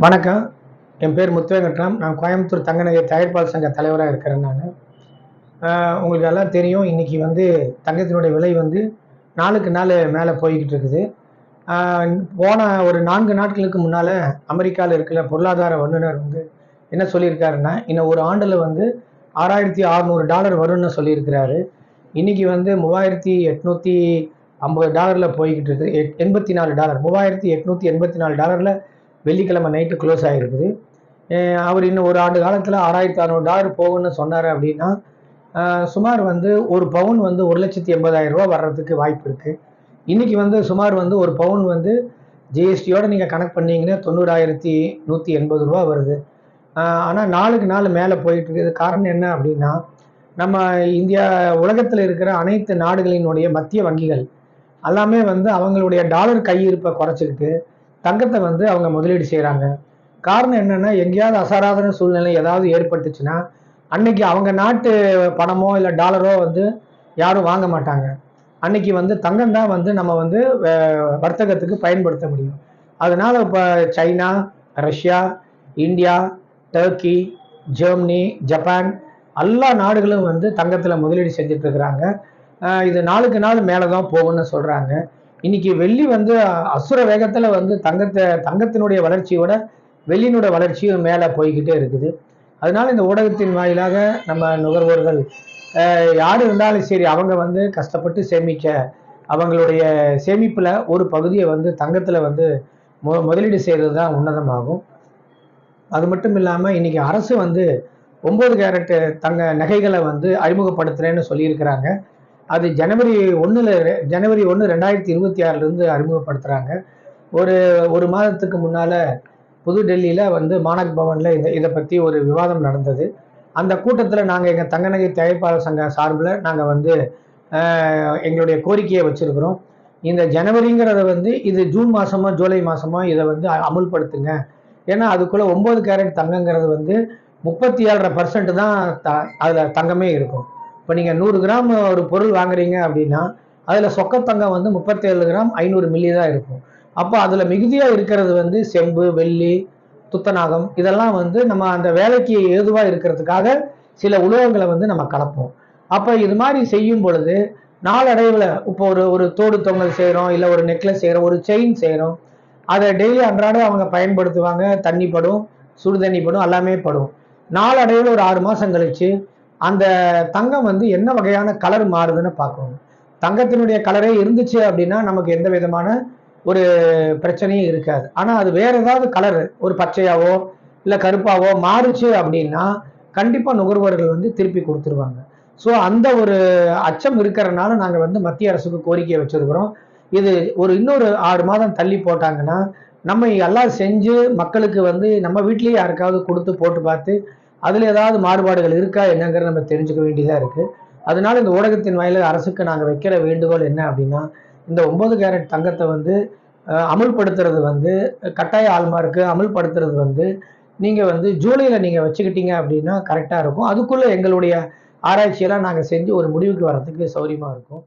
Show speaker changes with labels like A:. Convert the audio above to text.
A: வணக்கம். என் பேர் முத்துவேங்கட்ராம். நான் கோயம்புத்தூர் தங்க நகை தயாரிப்பாளர் சங்க தலைவரா இருக்கிறேன் நானு. உங்களுக்கு எல்லாம் தெரியும். இன்னைக்கு வந்து தங்கத்தினுடைய விலை வந்து நாளுக்கு நாள் மேல போய்க்கிட்டு இருக்குது. அ போன ஒரு 4 நாட்களுக்கு முன்னால அமெரிக்கால இருக்கிற பொருளாதார வல்லுனர் வந்து என்ன சொல்லியிருக்காருன்னா, இன்னும் ஒரு ஆண்டுல வந்து $6,600 வரும்னு சொல்லியிருக்கிறாரு. இன்னைக்கு வந்து $3,850 போய்க்கிட்டு இருக்கு. $84 $3,884 வெள்ளிக்கிழமை நைட்டு க்ளோஸ் ஆகிருக்குது. அவர் இன்னும் ஒரு ஆண்டு காலத்தில் $6,600 போகும்னு சொன்னார் அப்படின்னா, சுமார் வந்து ஒரு பவுன் வந்து $1,80,000 வர்றதுக்கு வாய்ப்பு இருக்குது. இன்றைக்கி வந்து சுமார் வந்து ஒரு பவுன் வந்து ஜிஎஸ்டியோடு நீங்கள் கணக்கு பண்ணீங்கன்னா $90,180 வருது. ஆனால் நாளுக்கு நாள் மேலே போயிட்டு இருக்குது. காரணம் என்ன அப்படின்னா, நம்ம இந்தியா உலகத்தில் இருக்கிற அனைத்து நாடுகளினுடைய மத்திய வங்கிகள் எல்லாமே வந்து அவங்களுடைய டாலர் கையிருப்பை குறைச்சிக்கிட்டு தங்கத்தை வந்து அவங்க முதலீடு செய்கிறாங்க. காரணம் என்னன்னா, எங்கேயாவது அசாதாரண சூழ்நிலை ஏதாவது ஏற்பட்டுச்சுன்னா அன்னைக்கு அவங்க நாட்டு பணமோ இல்லை டாலரோ வந்து யாரும் வாங்க மாட்டாங்க. அன்னைக்கு வந்து தங்கம் தான் வந்து நம்ம வந்து வர்த்தகத்துக்கு பயன்படுத்த முடியும். அதனால இப்போ China, Russia, India, Turkey, Germany, Japan எல்லா நாடுகளும் வந்து தங்கத்தில் முதலீடு செஞ்சுட்டு இருக்கிறாங்க. இது நாளுக்கு நாள் மேலே தான் போகும்னு சொல்கிறாங்க. இன்னைக்கு வெள்ளி வந்து அசுர வேகத்தில் வந்து தங்கத்தினுடைய வளர்ச்சியோட வெள்ளியினுடைய வளர்ச்சியும் மேலே போய்கிட்டே இருக்குது. அதனால இந்த ஊடகத்தின் வாயிலாக நம்ம நுகர்வோர்கள் யார் இருந்தாலும் சரி, அவங்க வந்து கஷ்டப்பட்டு சேமிக்க அவங்களுடைய சேமிப்பில் ஒரு பகுதியை வந்து தங்கத்தில் வந்து முதலீடு செய்கிறது தான் உன்னதமாகும். அது மட்டும் இல்லாமல் இன்னைக்கு அரசு வந்து 9 கேரட் தங்க நகைகளை வந்து அறிமுகப்படுத்துகிறேன்னு சொல்லியிருக்கிறாங்க. அது ஜனவரி 1 2026 அறிமுகப்படுத்துகிறாங்க. ஒரு மாதத்துக்கு முன்னால் புது டெல்லியில் வந்து மானக் பவனில் இதை பற்றி ஒரு விவாதம் நடந்தது. அந்த கூட்டத்தில் நாங்கள் எங்கள் தங்க நகை தயாரிப்பாளர் சங்க சார்பில் நாங்கள் வந்து எங்களுடைய கோரிக்கையை வச்சுருக்கிறோம். இந்த ஜனவரிங்கிறத வந்து இது ஜூன் மாதமோ ஜூலை மாதமோ இதை வந்து அமுல்படுத்துங்க. ஏன்னா அதுக்குள்ளே 9 கேரட் தங்கங்கிறது வந்து 37.5% தான் அதில் தங்கமே இருக்கும். இப்போ நீங்கள் 100 கிராம் ஒரு பொருள் வாங்குறீங்க அப்படின்னா அதில் சொக்கத்தங்கம் வந்து 37 கிராம் 500 மில்லி தான் இருக்கும். அப்போ அதில் மிகுதியாக இருக்கிறது வந்து செம்பு, வெள்ளி, துத்தநாகம் இதெல்லாம் வந்து நம்ம அந்த வேலைக்கு ஏதுவாக இருக்கிறதுக்காக சில உலோகங்களை வந்து நம்ம கலப்போம். அப்போ இது மாதிரி செய்யும் பொழுது நாளடைவில் இப்போ ஒரு தோடு தொங்கல் செய்கிறோம், இல்லை ஒரு நெக்லஸ் செய்கிறோம், ஒரு செயின் செய்கிறோம். அதை டெய்லி அன்றாடம் அவங்க பயன்படுத்துவாங்க. தண்ணி படும், சுடு தண்ணி படும், எல்லாமே படும். நாளடைவில் ஒரு 6 மாதம் கழிச்சு அந்த தங்கம் வந்து என்ன வகையான கலர் மாறுதுன்னு பார்க்கணும். தங்கத்தினுடைய கலரே இருந்துச்சு அப்படின்னா நமக்கு எந்த விதமான ஒரு பிரச்சனையும் இருக்காது. ஆனால் அது வேற ஏதாவது கலர், ஒரு பச்சையாவோ இல்லை கருப்பாவோ மாறுச்சு அப்படின்னா கண்டிப்பாக நுகர்வோர்கள் வந்து திருப்பி கொடுத்துருவாங்க. ஸோ அந்த ஒரு அச்சம் இருக்கிறனால நாங்கள் வந்து மத்திய அரசுக்கு கோரிக்கையை வச்சிருக்கிறோம். இது இன்னொரு 6 மாதம் தள்ளி போட்டாங்கன்னா நம்ம எல்லாம் செஞ்சு மக்களுக்கு வந்து நம்ம வீட்லேயே யாருக்காவது கொடுத்து போட்டு பார்த்து அதில் ஏதாவது மாறுபாடுகள் இருக்கா என்னங்கிறத நம்ம தெரிஞ்சுக்க வேண்டியதாக இருக்குது. அதனால இந்த ஊடகத்தின் வாயிலாக அரசுக்கு நாங்கள் வைக்கிற வேண்டுகோள் என்ன அப்படின்னா, இந்த 9 கேரட் தங்கத்தை வந்து அமுல்படுத்துறது வந்து கட்டாய ஆள்மார்க்கு அமுல்படுத்துறது வந்து நீங்கள் வந்து ஜூலையில் நீங்கள் வச்சுக்கிட்டீங்க அப்படின்னா கரெக்டாக இருக்கும். அதுக்குள்ளே எங்களுடைய ஆராய்ச்சியெல்லாம் நாங்கள் செஞ்சு ஒரு முடிவுக்கு வர்றதுக்கு சௌரியமாக இருக்கும்.